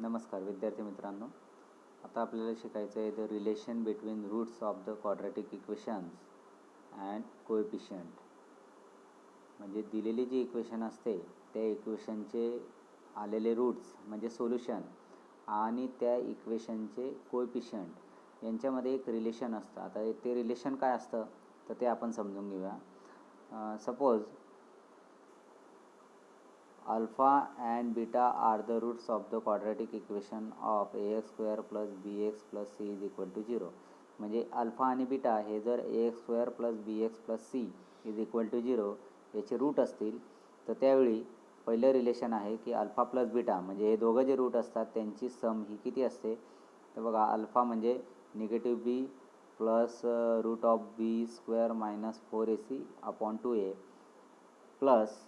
नमस्कार विद्यार्थी मित्रांनो, आता आपल्याला शिकायचं आहे the relation between roots of the quadratic equations and coefficient. म्हणजे दिलेली जी इक्वेशन असते त्या इक्वेशनचे आलेले रूट्स म्हणजे सोल्युशन आणि त्या इक्वेशनचे कोएफिशियंट यांच्यामध्ये एक रिलेशन असतं. आता ते रिलेशन काय असतं तर ते आपण समजून घेऊया. Suppose alpha and beta are the roots of the quadratic equation of ax square plus bx plus c is equal to 0. म्हणजे अल्फा आणि बीटा हे जर ax square plus bx plus c is equal to 0 याचे route असतील तर त्यावेळी पहिलं relation आहे की अल्फा प्लस बीटा म्हणजे हे दोघं जे रूट असतात त्यांची सम ही किती असते. तर बघा, अल्फा म्हणजे negative B plus root of B square minus 4ac upon 2a plus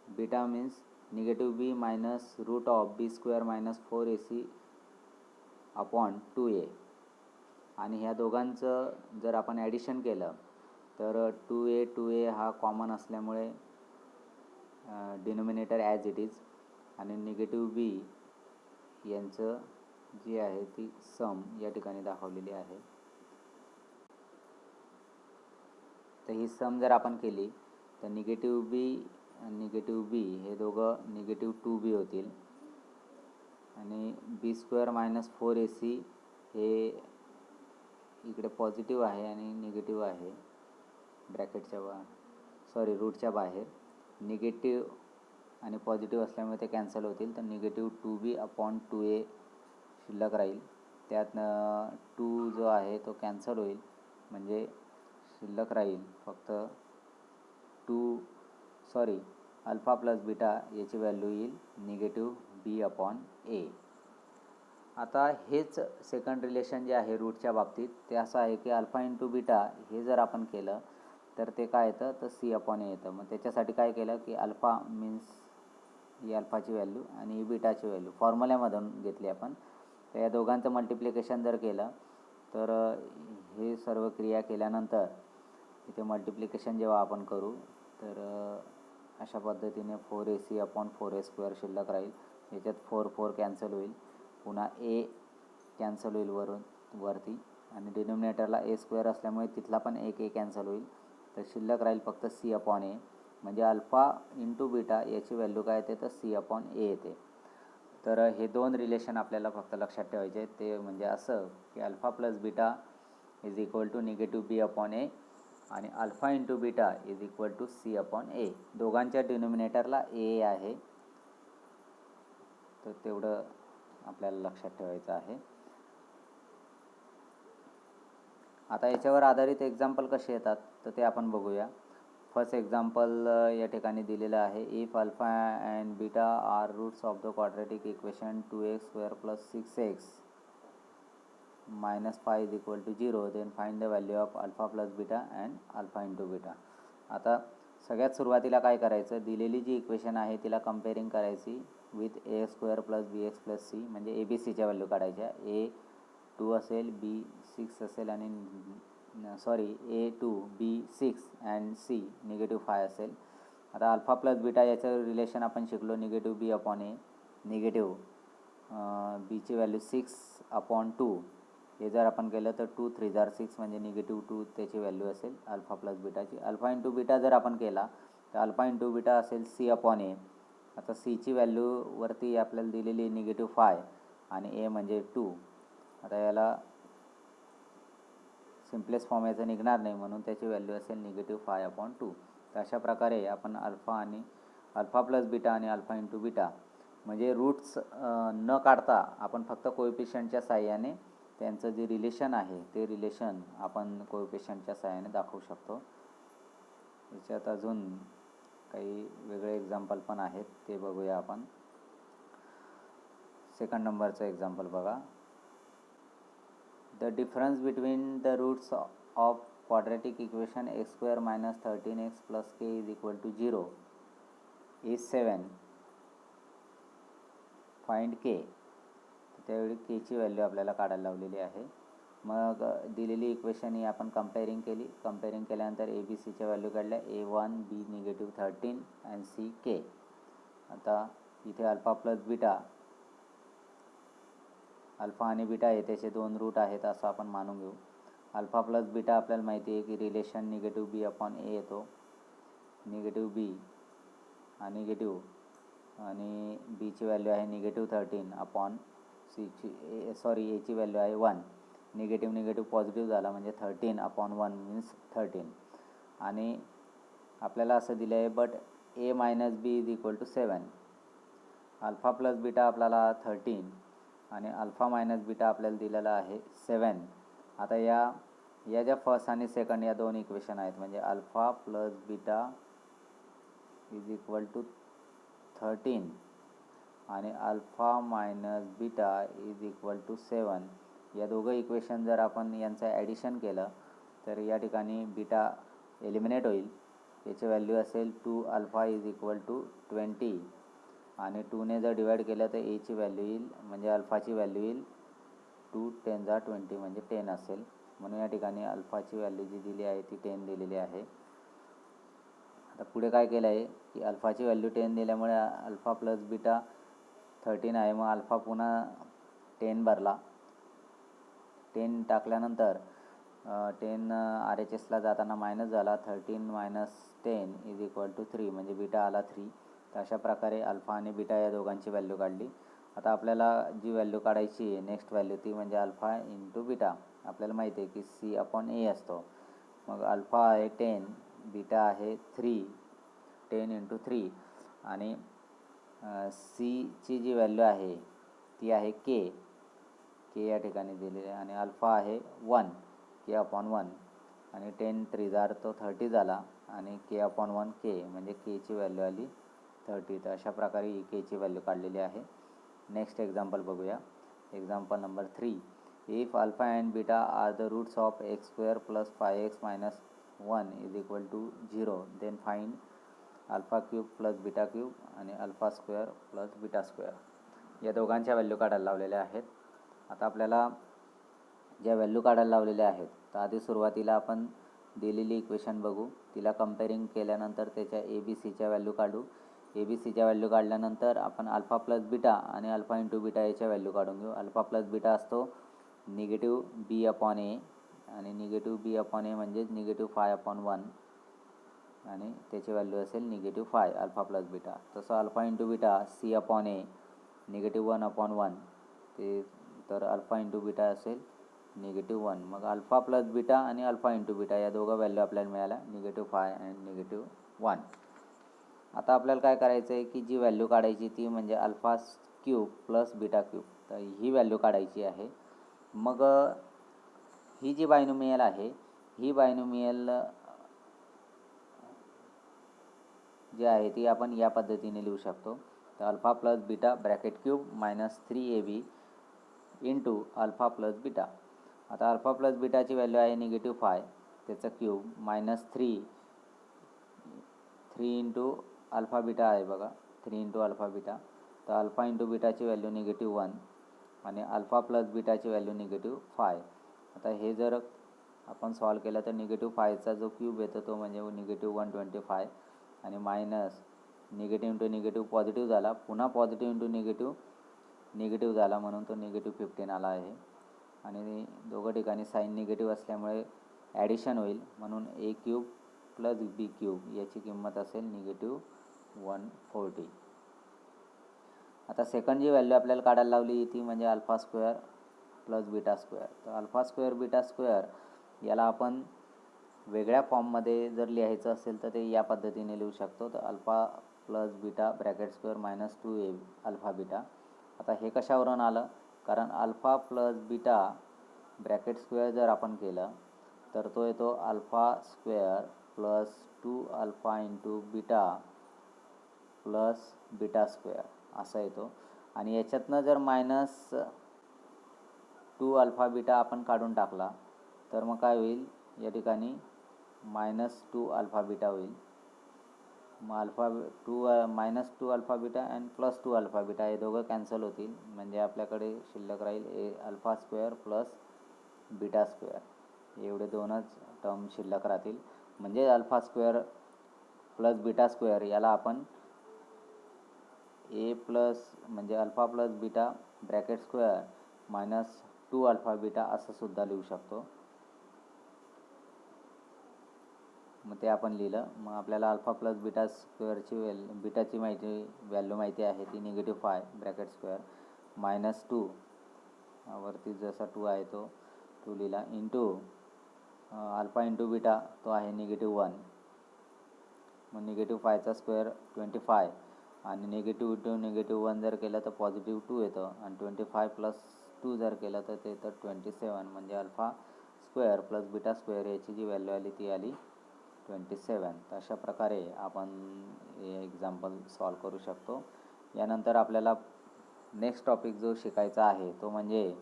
beta means negative B minus root of B square minus 4ac upon 2a. आणि ह्या दोघांचं जर आपण ॲडिशन केलं तर 2a हा कॉमन असल्यामुळे डिनोमिनेटर ॲज इट इज आणि निगेटिव्ह बी यांचं जी आहे ती सम या ठिकाणी दाखवलेली आहे. तर ही सम जर आपण केली तर निगेटिव्ह बी हे दोघं निगेटिव्ह 2b होतील आणि बी स्क्वेअर मायनस 4ac हे इकडे पॉझिटिव्ह आहे आणि निगेटिव्ह आहे रूटच्या बाहेर. निगेटिव्ह आणि पॉझिटिव्ह असल्यामुळे ते कॅन्सल होतील तर निगेटिव्ह 2b अपॉन 2a शिल्लक राहील. त्यातनं 2 जो आहे तो कॅन्सल होईल म्हणजे शिल्लक राहील फक्त अल्फा प्लस बीटा याची व्हॅल्यू येईल निगेटिव्ह बी अपॉन ए. आता हेच सेकंड रिलेशन जे आहे रूटच्या बाबतीत ते असं आहे की अल्फा इंटू बीटा हे जर आपण केलं तर ते काय येतं तर सी अपॉन ए येतं. मग त्याच्यासाठी काय केलं की अल्फा मीन्स ही अल्फाची व्हॅल्यू आणि ही बीटाची व्हॅल्यू फॉर्म्युल्यामधून घेतली आपण. तर या दोघांचं मल्टिप्लिकेशन जर केलं तर हे सर्व क्रिया केल्यानंतर इथे मल्टिप्लिकेशन जेव्हा आपण करू तर अशा पद्धतीने 4ac अपॉन 4a स्क्वेअर शिल्लक राहील. याच्यात 4 कॅन्सल होईल, पुन्हा ए कॅन्सल होईल वरती आणि डिनोमिनेटरला ए स्क्वेअर असल्यामुळे तिथला पण एक ए कॅन्सल होईल तर शिल्लक राहील फक्त सी अपॉन ए. म्हणजे अल्फा इंटू बीटा याची व्हॅल्यू काय येते तर सी अपॉन ए येते. तर हे दोन रिलेशन आपल्याला फक्त लक्षात ठेवायचे आहेत. ते म्हणजे असं की alpha plus beta is equal to negative B upon A आणि alpha into beta is equal to C upon A. दोघांच्या डिनोमिनेटरला ए आहे तर तेवढं आपल्याला लक्षात ठेवायचं आहे. आता याच्यावर आधारित एक्झाम्पल कसे येतात तर ते आपण बघूया. फर्स्ट एक्झाम्पल या ठिकाणी दिलेलं आहे. If alpha and beta are roots of the quadratic equation 2x square plus 6x minus 5 is equal to 0 then find the value of alpha plus beta and alpha into beta. आता सगळ्यात सुरुवातीला काय करायचं, दिलेली जी इक्वेशन आहे तिला comparing करायची with A square plus B X plus C. म्हणजे ए बी सीच्या व्हॅल्यू काढायच्या. ए 2 असेल, बी 6 असेल आणि ए 2 बी 6 अँड सी निगेटिव्ह 5 असेल. आता अल्फा प्लस बीटा याचं रिलेशन आपण शिकलो negative B upon A. Negative बीची व्हॅल्यू 6 अपॉन 2 हे जर आपण केलं तर 2 3 जार 6 म्हणजे निगेटिव्ह 2 त्याची व्हॅल्यू असेल अल्फा प्लस बीटाची. अल्फा इंटू बीटा जर आपण केला तर अल्फा इंटू बीटा असेल सी अपॉन ए. आता सीची व्हॅल्यू वरती आपल्याला दिलेली निगेटिव्ह 5 आणि ए म्हणजे 2. आता याला सिम्पलेस्ट फॉर्म याचं निघणार नाही म्हणून त्याची व्हॅल्यू असेल निगेटिव्ह 5 अपॉन 2. तर अशा प्रकारे आपण अल्फा प्लस बीटा आणि अल्फा इंटू बीटा म्हणजे रूट्स न काढता आपण फक्त कोएफिशियंटच्या साहाय्याने त्यांचं जे रिलेशन आहे ते रिलेशन आपण कोएफिशियंटच्या साहाय्याने दाखवू शकतो. याच्यात अजून काही वेगळे एक्झाम्पल पण आहेत ते बघूया आपण. सेकंड नंबरचं एक्झाम्पल बघा. The difference between the roots of quadratic equation X square minus 13x plus K is equal to 0 is 7. Find K. त्यावेळी केची व्हॅल्यू आपल्याला काढायला लावलेली आहे. मग दिलेली इक्वेशन ही आपण कंपेअरिंग केली. कंपेअरिंग केल्यानंतर ए बी सीच्या व्हॅल्यू काढल्या. A1 B negative 13 and C K. आता इथे अल्फा प्लस बीटा अल्फा आणि बीटा आहे त्याचे दोन रूट आहेत असं आपण मानून घेऊ. अल्फा प्लस बीटा आपल्याला माहिती आहे की रिलेशन निगेटिव्ह बी अपॉन ए येतो. निगेटिव्ह बी आणि निगेटिव्ह आणि बीची व्हॅल्यू आहे -13 अपॉन एची व्हॅल्यू आहे 1. निगेटिव्ह निगेटिव्ह पॉझिटिव्ह झाला म्हणजे 13 अपॉन 1 मीन्स 13. आणि आपल्याला असं दिलं आहे but A minus B is equal to 7. Alpha plus beta आपल्याला 13 आणि अल्फा मायनस बीटा आपल्याला दिलेला आहे 7. आता या ज्या फर्स्ट आणि सेकंड या दोन इक्वेशन आहेत म्हणजे alpha plus beta is equal to 13 आणि alpha minus beta is equal to 7. या दोघं इक्वेशन जर आपण यांचं ॲडिशन केलं तर या ठिकाणी बीटा एलिमिनेट होईल. याची व्हॅल्यू असेल 2 अल्फा इज इक्वल टू 20 आणि 2ने जर डिवाईड केलं तर एची व्हॅल्यू येईल म्हणजे अल्फाची व्हॅल्यू येईल 2 10 जा 20 म्हणजे 10 असेल. म्हणून या ठिकाणी अल्फाची व्हॅल्यू जी दिली आहे ती 10 दिलेली आहे. आता पुढे काय केलं आहे की अल्फाची व्हॅल्यू 10 दिल्यामुळे अल्फा प्लस बीटा 13 आहे. मग अल्फा पुन्हा 10 भरला. 10 टाकल्यानंतर 10 RHSला जाताना मायनस झाला. 13 मायनस 10 इज इक्वल टू 3 म्हणजे बीटा आला 3. तर अशा प्रकारे अल्फा आणि बीटा या दोघांची व्हॅल्यू काढली. आता आपल्याला जी व्हॅल्यू काढायची आहे नेक्स्ट व्हॅल्यू ती म्हणजे अल्फा इंटू बीटा. आपल्याला माहिती आहे की सी अपॉन ए असतो. मग अल्फा आहे 10, बीटा आहे 3, 10 इंटू 3 आणि सीची जी व्हॅल्यू आहे ती आहे के या ठिकाणी दिलेली आहे आणि अल्फा आहे 1 के अपॉन 1 आणि 10 3 तो 30 झाला आणि के अपॉन 1 के म्हणजे केची व्हॅल्यू आली 30. तर अशा प्रकारे ही केची व्हॅल्यू काढलेली आहे. नेक्स्ट एक्झाम्पल बघूया. Example number 3. If alpha and beta are the roots of x² plus 5x minus 1 is equal to 0 then find alpha cube plus beta cube आणि alpha square plus beta square. या दोघांच्या value काढायला लावलेल्या आहेत. आता आपल्याला ज्या व्हॅल्यू काढायला लावलेल्या आहेत तर आधी सुरुवातीला आपण दिलेली इक्वेशन बघू. तिला कंपेअरिंग केल्यानंतर त्याच्या ABCच्या व्हॅल्यू काढू. ABCच्या व्हॅल्यू काढल्यानंतर आपण अल्फा प्लस बीटा आणि अल्फा इंटू बीटा याच्या व्हॅल्यू काढून घेऊ. अल्फा प्लस बीटा असतो निगेटिव्ह बी अपॉन ए आणि निगेटिव्ह बी अपॉन ए म्हणजेच निगेटिव्ह 5 अपॉन 1 आणि त्याची व्हॅल्यू असेल निगेटिव्ह 5 अल्फा प्लस बीटा. तसं alpha into beta C upon A negative 1 upon 1 ते तर अल्फा इंटू बीटा असेल निगेटिव्ह 1. मग अल्फा प्लस बीटा आणि अल्फा इंटू बीटा या दोघं व्हॅल्यू आपल्याला मिळाल्या निगेटिव्ह 5 आणि निगेटिव्ह 1. आता आपल्याला काय करायचं आहे की जी व्हॅल्यू काढायची ती म्हणजे alpha cube plus beta cube. तर ही व्हॅल्यू काढायची आहे. मग ही जी बायनोमियल आहे ही बायनोमियल जी आहे ती आपण या पद्धतीने लिहू शकतो. तर alpha plus beta bracket cube minus 3AB into alpha plus beta. आता अल्फा प्लस बीटाची व्हॅल्यू आहे निगेटिव्ह 5 त्याचं cube minus 3 into alpha beta आहे बघा 3 इंटू अल्फा बीटा. तर अल्फा इंटू बीटाची व्हॅल्यू निगेटिव्ह 1 आणि अल्फा प्लस बीटाची व्हॅल्यू निगेटिव्ह 5. आता हे जर आपण सॉल्व केलं तर निगेटिव्ह 5चा जो क्यूब येतो तो म्हणजे निगेटिव्ह 125 आणि minus negative into negative positive झाला. पुन्हा पॉझिटिव्ह इंटू निगेटिव्ह झाला म्हणून तो निगेटिव्ह 15 आला आहे. आणि दोघं ठिकाणी साईन निगेटिव्ह असल्यामुळे ॲडिशन होईल म्हणून ए क्यूब प्लस बी क्यूब याची किंमत असेल निगेटिव्ह 140. आता सेकंड जी व्हॅल्यू आपल्याला काढायला लावली ती म्हणजे alpha square plus beta square. तर अल्फा स्क्वेअर बीटा स्क्वेअर याला आपण वेगळ्या फॉर्ममध्ये जर लिहायचं असेल तर ते या पद्धतीने लिहू शकतो. तर alpha plus beta bracket square minus 2A alpha beta. आता हे कशावरून आलं कारण alpha plus beta bracket square जर आपण केलं तर तो येतो alpha square plus 2 alpha into beta plus beta square असा येतो. आणि याच्यातनं जर मायनस 2 अल्फा बीटा आपण काढून टाकला तर मग काय होईल या ठिकाणी मायनस 2 अल्फा बीटा होईल. मग minus 2 alpha beta and plus 2 alpha beta हे दोघं कॅन्सल होतील म्हणजे आपल्याकडे शिल्लक राहील alpha square plus beta square एवढे दोनच टर्म शिल्लक राहतील. म्हणजे alpha square plus beta square याला आपण ए प्लस म्हणजे alpha plus beta bracket square minus 2 alpha beta असं सुद्धा लिहू शकतो. मग ते आपण लिहिलं. मग आपल्याला अल्फा प्लस बीटा स्क्वेअरची बीटाची व्हॅल्यू माहिती आहे, ती -5 ब्रॅकेट स्क्वेअर मायनस 2 वरती जसा 2 आहे तो 2 लिहिला इंटू अल्फा इंटू बीटा तो आहे -1. मग -5चा स्क्वेअर 25 आणि निगेटिव्ह टू -1 जर केलं तर +2 येतं आणि 25 प्लस 2 जर केलं तर ते येतं 27. म्हणजे alpha square plus beta square याची जी व्हॅल्यू आली ती आली 27. तर अशा प्रकारे आपण हे एक्झाम्पल सॉल्व करू शकतो. यानंतर आपल्याला नेक्स्ट टॉपिक जो शिकायचा आहे तो म्हणजे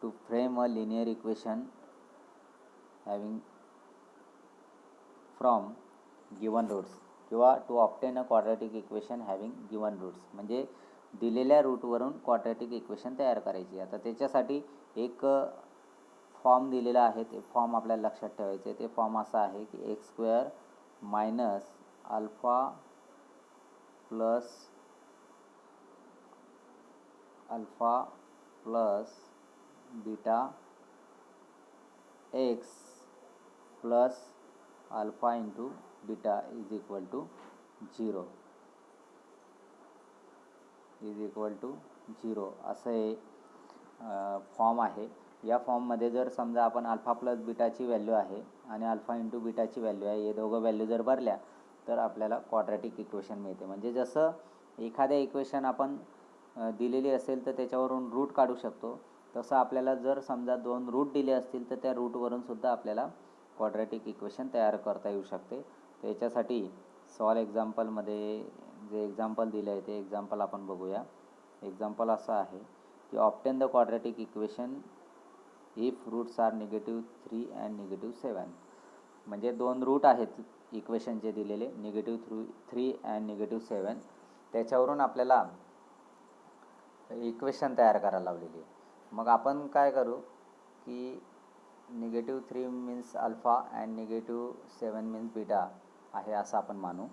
to frame a linear equation having from given roots किंवा to obtain a quadratic equation having given roots. म्हणजे दिलेल्या रूटवरून क्वाड्रॅटिक इक्वेशन तयार करायची. आता त्याच्यासाठी एक फॉर्म दिलेला आहे, ते फॉर्म आपल्याला लक्षात ठेवायचे. ते फॉर्म असा आहे की X square minus alpha plus beta X plus alpha into beta is equal to 0 असं हे फॉर्म आहे. या फॉर्ममध्ये जर समजा आपण अल्फा प्लस बीटाची व्हॅल्यू आहे आणि अल्फा इंटू बीटाची व्हॅल्यू आहे, हे दोघं व्हॅल्यू जर भरल्या तर आपल्याला क्वाड्रॅटिक इक्वेशन मिळते. म्हणजे जसं एखाद्या इक्वेशन आपण दिलेली असेल तर त्याच्यावरून रूट काढू शकतो, तसं आपल्याला जर समजा 2 रूट दिले असतील तर त्या रूटवरून सुद्धा आपल्याला क्वाड्रॅटिक इक्वेशन तयार करता येऊ शकते. तर याच्यासाठी सॉल्व एक्झाम्पलमध्ये जे एक्झाम्पल दिलं आहे ते एक्झाम्पल आपण बघूया. एक्झाम्पल असं आहे की obtain the quadratic equation if roots are -3 and -7. म्हणजे 2 रूट आहेत इक्वेशनचे दिलेले, -3 अँड -7. त्याच्यावरून आपल्याला इक्वेशन तयार करायला लावलेली आहे. मग आपण काय करू की -3 means alpha and -7 means beta आहे असं आपण मानू.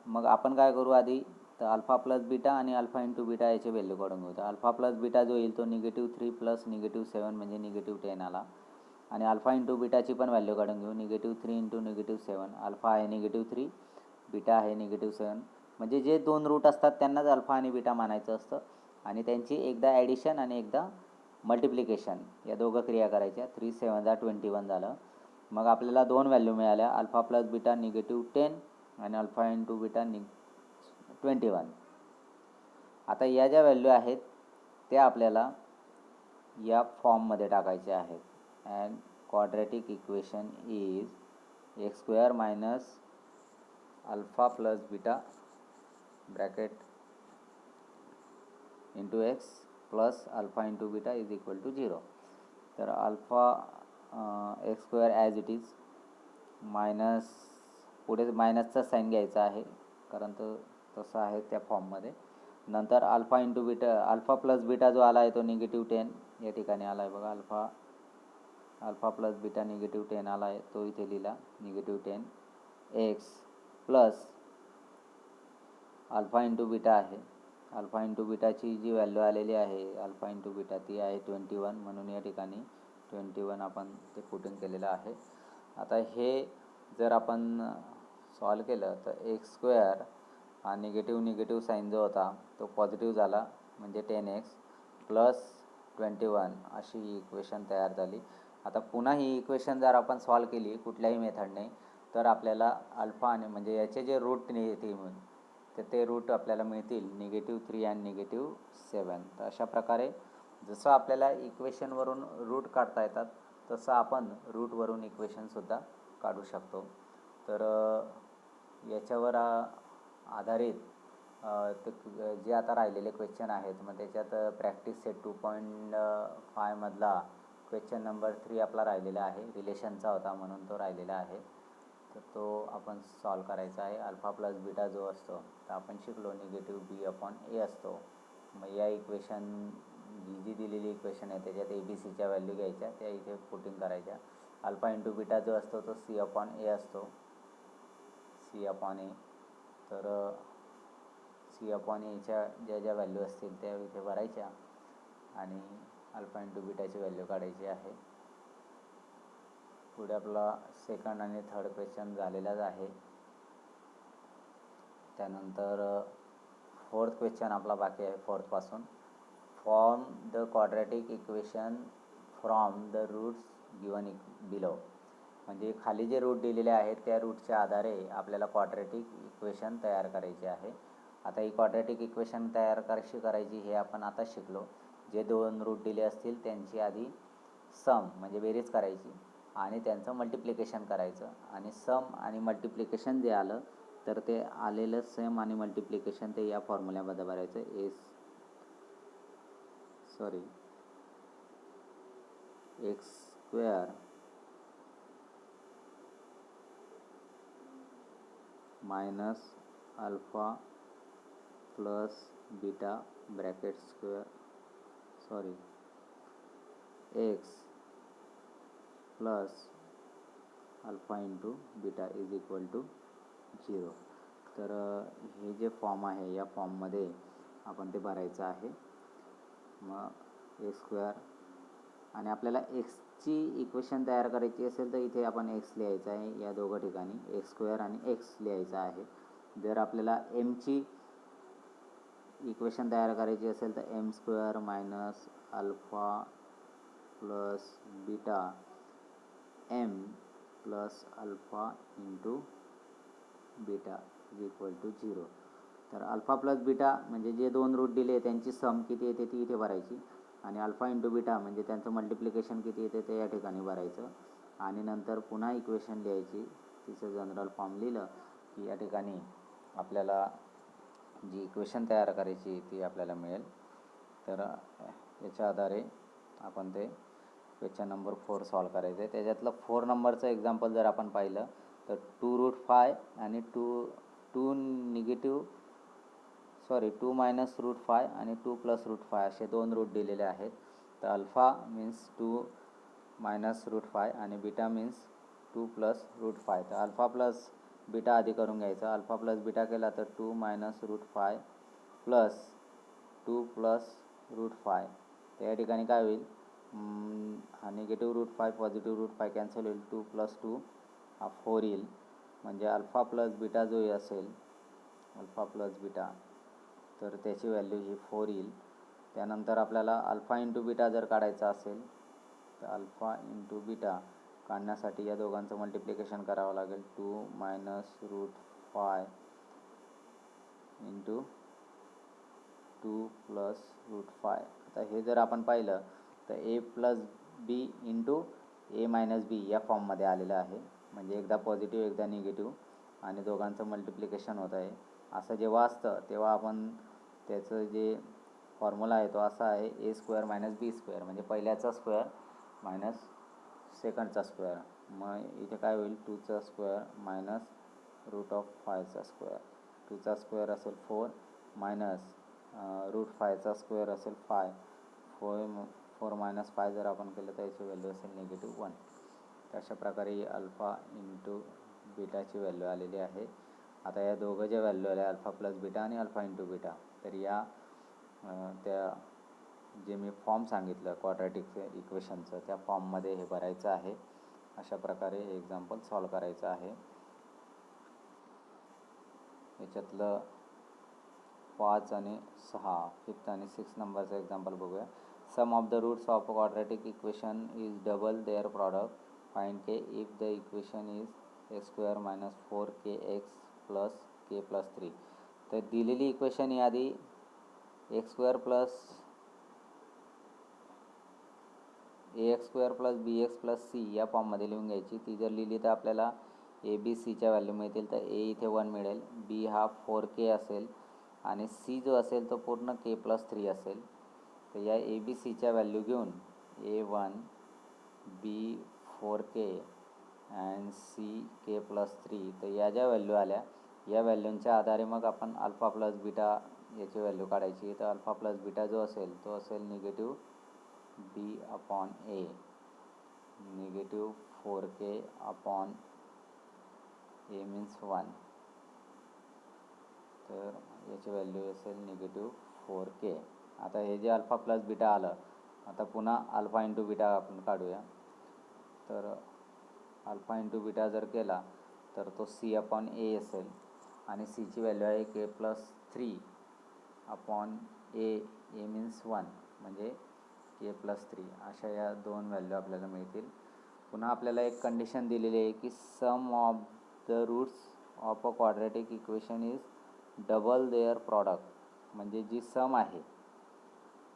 मग आपण काय करू आधी तर अल्फा प्लस बीटा आणि अल्फा इंटू बीटा याची व्हॅल्यू काढून घेऊ. तर अल्फा प्लस बीटा जो येईल तो -3 प्लस -7 म्हणजे -10 आला. आणि अल्फा इंटू बीटाची पण व्हॅल्यू काढून घेऊ. -3 इंटू -7 अल्फा आहे -3 बीटा आहे -7. म्हणजे जे 2 रूट असतात त्यांनाच अल्फा आणि बीटा मानायचं असतं आणि त्यांची एकदा ॲडिशन आणि एकदा मल्टिप्लिकेशन या दोघं क्रिया करायच्या. 3 7 21 झालं. मग आपल्याला 2 व्हॅल्यू मिळाल्या, अल्फा प्लस बीटा -10 आणि अल्फा इंटू बीटा 21. आता या ज्या व्हॅल्यू आहेत त्या आपल्याला या फॉर्ममध्ये टाकायच्या आहेत. And quadratic equation is X square minus alpha plus beta bracket into X plus alpha into beta is equal to 0. तर alpha X square as it is minus, पुढे मायनसचा साईन घ्यायचा आहे कारण तो तसं आहे त्या फॉर्ममध्ये. नंतर alpha into beta, alpha plus beta जो आला आहे तो -10 या ठिकाणी आला आहे बघा. अल्फा प्लस बीटा -10 आला आहे, तो इथे लिहिला -10 x plus alpha into beta आहे. अल्फा इंटू बीटाची जी व्हॅल्यू आलेली आहे अल्फा इंटू बीटा ती आहे 21, म्हणून या ठिकाणी 21 आपण ते पुटिंग केलेलं आहे. आता हे जर आपण सॉल्व केलं तर एक्स स्क्वेअर हा निगेटिव्ह साईन जो होता तो पॉझिटिव्ह झाला, म्हणजे 10x प्लस 21 अशी ही इक्वेशन तयार झाली. आता पुन्हा ही इक्वेशन जर आपण सॉल्व केली कुठल्याही मेथडने तर आपल्याला अल्फा आणि म्हणजे याचे जे रूट येतील तर ते रूट आपल्याला मिळतील -3 आणि -7. तर अशा प्रकारे जसं आपल्याला इक्वेशनवरून रूट काढता येतात तसं आपण रूटवरून इक्वेशनसुद्धा काढू शकतो. तर याच्यावर आधारित ते जे आता राहिलेले क्वेश्चन आहेत मग त्याच्यात प्रॅक्टिस सेट 2.5 मधला क्वेश्चन नंबर 3 आपला राहिलेला आहे. रिलेशनचा होता म्हणून तो राहिलेला आहे. तर तो आपण सॉल्व करायचा आहे. अल्फा प्लस बीटा जो असतो तर आपण शिकलो -b/a असतो. मग या इक्वेशन जी दिलेली इक्वेशन आहे त्याच्यात ABCच्या व्हॅल्यू घ्यायच्या, त्या इथे पुटिंग करायच्या. अल्फा इंटू बीटा जो असतो तो c/a असतो, c/a. तर सी अपॉन एच्या ज्या ज्या व्हॅल्यू असतील त्या इथे भरायच्या आणि अल्फा इंटू बीटाची व्हॅल्यू काढायची आहे. पुढे आपला सेकंड आणि थर्ड क्वेश्चन झालेलाच आहे. त्यानंतर फोर्थ क्वेश्चन आपला बाकी आहे. फोर्थपासून form the quadratic equation from the roots given below. म्हणजे खाली जे रूट दिलेले आहेत त्या रूटच्या आधारे आपल्याला क्वाड्रॅटिक इक्वेशन तयार करायचे आहे. आता ही क्वाड्रॅटिक इक्वेशन तयार कशी करायची हे आपण आता शिकलो. जे दोन रूट दिले असतील त्यांची आधी सम म्हणजे बेरीज करायची आणि त्यांचं मल्टिप्लिकेशन करायचं आणि सम आणि मल्टिप्लिकेशन जे आलं तर ते आलेलं सम आणि मल्टिप्लिकेशन ते या फॉर्म्युल्यामध्ये भरायचं. X square minus alpha plus beta bracket square X plus alpha into beta is equal to 0. तर हे जे फॉर्म आहे या फॉर्ममध्ये आपण ते भरायचं आहे. मग एक्स स्क्वेअर आणि आपल्याला एक्सची इक्वेशन तयार करायची असेल तर इथे आपण एक्स लिहायचं आहे. या दोघं ठिकाणी एक्स स्क्वेअर आणि एक्स लिहायचं आहे. जर आपल्याला एमची इक्वेशन तयार करायची असेल तर M square minus alpha plus beta M plus alpha into beta is equal to 0. तर अल्फा प्लस बीटा म्हणजे जे दोन रूट दिले त्यांची सम किती येते ती इथे भरायची आणि अल्फा इंटू बीटा म्हणजे त्यांचं मल्टिप्लिकेशन किती येते ते या ठिकाणी भरायचं आणि नंतर पुन्हा इक्वेशन लिहायची. तिचं जनरल फॉर्म लिहिलं की या ठिकाणी आपल्याला जी इक्वेशन तयार करायची ती आपल्याला मिळेल. तर याच्या आधारे आपण ते क्वेश्चन नंबर 4 सॉल्व करायचं आहे. त्याच्यातलं 4 नंबरचं एक्झाम्पल जर आपण पाहिलं तर 2√5 आणि 2 मायनस √5 आणि 2 प्लस √5 असे दोन रूट दिलेले आहेत. तर अल्फा मीन्स 2 मायनस √5 आणि बीटा मीन्स 2 प्लस √5. तर अल्फा प्लस बीटा आधी करून घ्यायचा. अल्फा प्लस बीटा केला तर 2 मायनस √5 प्लस 2 प्लस √5. तर या ठिकाणी काय होईल, हा निगेटिव्ह √5 पॉझिटिव्ह √5 कॅन्सल होईल. 2 प्लस 2 हा 4 येईल. म्हणजे अल्फा प्लस बीटा जो असेल अल्फा प्लस बीटा तर त्याची व्हॅल्यू ही 4 येईल. त्यानंतर आपल्याला अल्फा इंटू बीटा जर काढायचा असेल तर अल्फा इंटू बीटा काढण्यासाठी या दोघांचं मल्टिप्लिकेशन करावं लागेल. 2 मायनस √5 इंटू 2 प्लस √5. आता हे जर आपण पाहिलं तर ए प्लस बी इंटू ए मायनस बी या फॉर्ममध्ये आलेलं आहे. म्हणजे एकदा पॉझिटिव्ह एकदा निगेटिव्ह आणि दोघांचं मल्टिप्लिकेशन होत आहे. असं जेव्हा असतं तेव्हा आपण त्याचं जे फॉर्म्युला आहे तो असा आहे ए स्क्वेअर मायनस बी स्क्वेअर म्हणजे पहिल्याचा स्क्वेअर मायनस सेकंडचा स्क्वेअर. मग इथे काय होईल 2चा स्क्वेअर मायनस √5चा स्क्वेअर. 2चा स्क्वेअर असेल 4 मायनस √5चा स्क्वेअर असेल 5. 4 मायनस 5 जर आपण केलं तर याची व्हॅल्यू असेल -1. तर अशा प्रकारे अल्फा इंटू बीटाची व्हॅल्यू आलेली आहे. आता या दोघं जे व्हॅल्यू आल्या अल्फा प्लस बीटा आणि अल्फा इंटू बीटा तर या त्या जे मी फॉर्म सांगितलं क्वाड्रॅटिक इक्वेशनचं त्या फॉर्ममध्ये हे भरायचं आहे. अशा प्रकारे हे एक्झाम्पल सॉल्व करायचं आहे. याच्यातलं 5 आणि 6 5th आणि 6th नंबरचं एक्झाम्पल बघूया. Sum of the roots of a quadratic equation is double their product. Find K if the equation is X square minus 4kx plus k plus 3. तर दिलेली इक्वेशन ही आधी X square plus ax square plus bx plus c या फॉर्ममध्ये लिहून घ्यायची. ती जर लिहिली तर आपल्याला ए बी सीच्या व्हॅल्यू मिळतील. तर ए इथे 1 मिळेल, बी हा 4k असेल आणि सी जो असेल तो पूर्ण k प्लस 3 असेल. तर या ए बी सीच्या व्हॅल्यू घेऊन A1 B 4k and C k plus 3 तर या ज्या व्हॅल्यू आल्या या व्हॅल्यूंच्या आधारे मग आपण अल्फा प्लस बीटा याची व्हॅल्यू काढायची. तर अल्फा प्लस बीटा जो असेल तो असेल negative b upon a negative 4k upon a means 1. तर याची व्हॅल्यू असेल -4k. आता हे जे अल्फा प्लस बीटा आलं, आता पुन्हा अल्फा इंटू बीटा आपण काढूया. तर अल्फा इंटू बीटा जर केला तर तो C/A असेल आणि Cची व्हॅल्यू आहे K+3/A. A मीन्स 1 म्हणजे K+3. अशा या 2 व्हॅल्यू आपल्याला मिळतील. पुन्हा आपल्याला एक कंडिशन दिलेली आहे की sum of the roots of a quadratic equation is double their product. म्हणजे जी सम आहे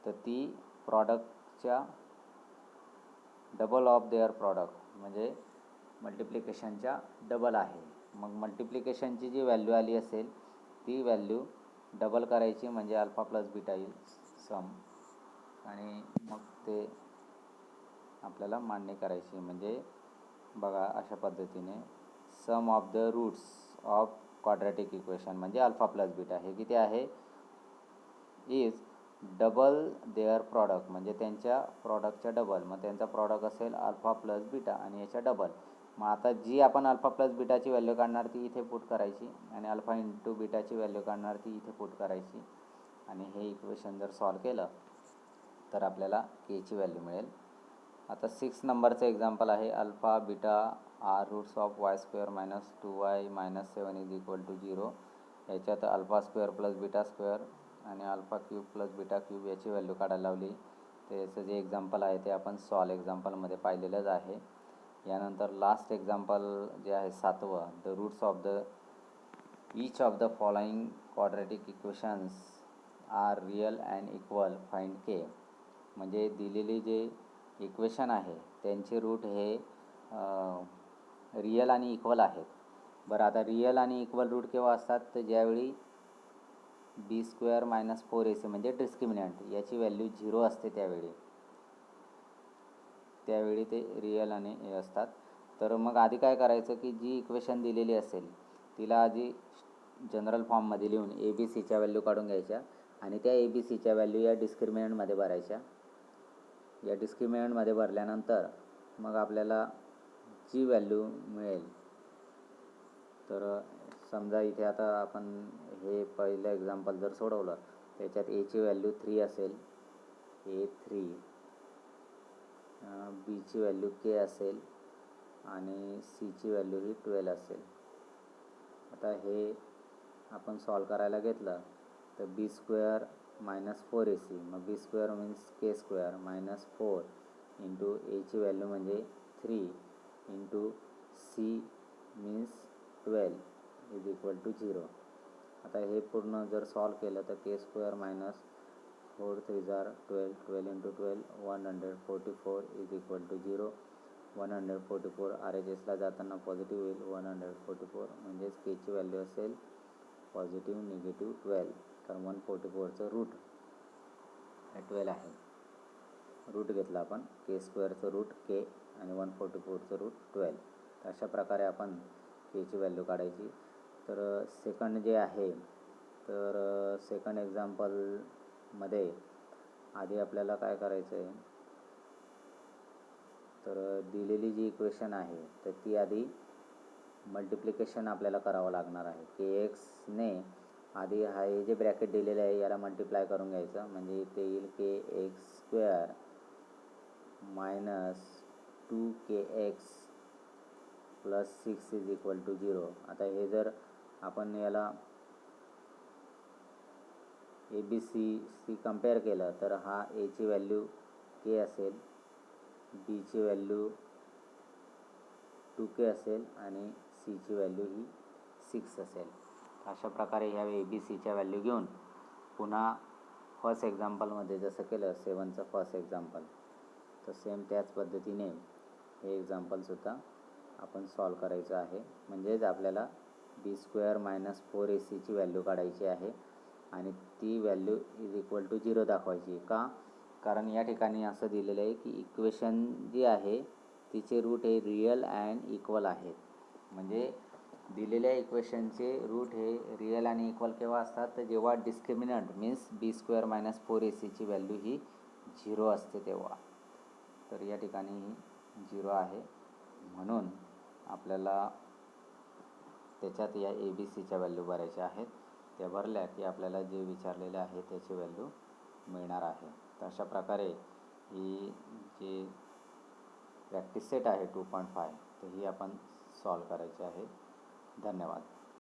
तर ती प्रॉडक्टच्या डबल ऑफ देअर प्रॉडक्ट म्हणजे मल्टिप्लिकेशनच्या डबल आहे. मग मल्टिप्लिकेशनची जी व्हॅल्यू आली असेल ती व्हॅल्यू डबल करायची म्हणजे अल्फा प्लस बीटा येईल सम, आणि मग ते आपल्याला मान्य करायची. म्हणजे बघा अशा पद्धतीने sum of the roots of quadratic equation म्हणजे अल्फा प्लस बीटा हे किती आहे, इज डबल देअर प्रॉडक्ट म्हणजे त्यांच्या प्रॉडक्टच्या डबल. मग त्यांचा प्रॉडक्ट असेल अल्फा प्लस बीटा आणि याच्या डबल. मग आता जी आपण अल्फा प्लस बीटाची व्हॅल्यू काढणार ती इथे पुट करायची आणि अल्फा इंटू बीटाची व्हॅल्यू काढणार ती इथे पुट करायची. आणि हे इक्वेशन जर सॉल्व केलं तर आपल्याला केची व्हॅल्यू मिळेल. आता 6 नंबरचं एक्झाम्पल आहे. Alpha beta are roots of y² - 2y - 7 is equal to 0. याच्यात alpha square plus beta square आणि alpha cube plus beta cube याची व्हॅल्यू काढायला लावली. तर याचं जे एक्झाम्पल आहे ते आपण सॉल्व एक्झाम्पलमध्ये पाहिलेलंच आहे. यानंतर लास्ट एक्झाम्पल जे आहे 7वं, the roots of the each of the following quadratic equations are real and equal, find K. म्हणजे दिलेले जे इक्वेशन आहे त्यांचे रूट हे रिअल आणि इक्वल आहेत. बरं, आता रिअल आणि इक्वल रूट केव्हा असतात तर ज्यावेळी B² - 4AC म्हणजे डिस्क्रिमिनंट याची व्हॅल्यू 0 असते त्यावेळी ते रिअल आणि हे असतात. तर मग आधी काय करायचं की जी इक्वेशन दिलेली असेल तिला आधी जनरल फॉर्ममध्ये लिहून ABCच्या व्हॅल्यू काढून घ्यायच्या आणि त्या ABCच्या व्हॅल्यू या डिस्क्रिमिनंटमध्ये भरायच्या. या डिस्क्रिमिनंटमध्ये भरल्यानंतर मग आपल्याला जी व्हॅल्यू मिळेल, तर समजा इथे आता आपण हे पहिलं एक्झाम्पल जर सोडवलं त्याच्यात Aची व्हॅल्यू 3 असेल, A3, Bची व्हॅल्यू K असेल आणि Cची व्हॅल्यू ही 12 असेल. आता हे आपण सॉल्व करायला घेतलं तर B² - 4AC, मग B² means K² - 4 into Aची value म्हणजे 3 into C means 12 is equal to 0. आता हे पूर्ण जर सॉल्व केलं तर K² - 4 3 12, 12 into 12 144 is equal to 0. 144 RHSला जाताना पॉझिटिव्ह होईल 144, म्हणजेच Kची व्हॅल्यू असेल पॉझिटिव्ह -12. तर 144चं रूट 12 आहे. रूट घेतला आपण K² रूट K आणि 144चं रूट 12. तर अशा प्रकारे आपण Kची व्हॅल्यू काढायची. तर सेकंड जे आहे तर सेकंड एक्झाम्पलमध्ये आधी आपल्याला काय करायचं आहे तर दिलेली जी इक्वेशन आहे तर ती आधी मल्टिप्लिकेशन आपल्याला करावं लागणार आहे. KXने आधी हे जे ब्रॅकेट दिलेले आहे याला मल्टिप्लाय करून घ्यायचं म्हणजे इथे येईल KX² - 2KX + 6 is equal to 0. आता हे जर आपण याला ABC कंपेअर केलं तर हा Aची व्हॅल्यू K असेल, Bची व्हॅल्यू 2K असेल आणि Cची व्हॅल्यू ही 6 असेल. अशा प्रकारे ह्या ABCच्या व्हॅल्यू घेऊन पुन्हा फर्स्ट एक्झाम्पलमध्ये जसं केलं 7चं फर्स्ट एक्झाम्पल तर सेम त्याच पद्धतीने हे एक्झाम्पलसुद्धा आपण सॉल्व करायचं आहे. म्हणजेच आपल्याला B² - 4AC ची व्हॅल्यू काढायची आहे आणि ती व्हॅल्यू इज इक्वल टू 0 दाखवायची. का? कारण या ठिकाणी असं दिलेलं आहे की इक्वेशन जी आहे तिचे रूट हे रिअल अँड इक्वल आहेत. म्हणजे दिलेल्या इक्वेशनचे रूट हे रिअल आणि इक्वल केव्हा असतात तर जेव्हा डिस्क्रिमिनंट मीन्स B² - 4AC ची व्हॅल्यू ही 0 असते तेव्हा. तर या ठिकाणी ही 0 आहे म्हणून आपल्याला त्याच्यात या ABCच्या व्हॅल्यू भरायच्या आहेत. त्या भरल्या की आपल्याला जे विचारलेले आहे त्याची व्हॅल्यू मिळणार आहे. तर अशा प्रकारे ही जी प्रॅक्टिस सेट आहे 2.5 तर ही आपण सॉल्व करायची आहे. धन्यवाद.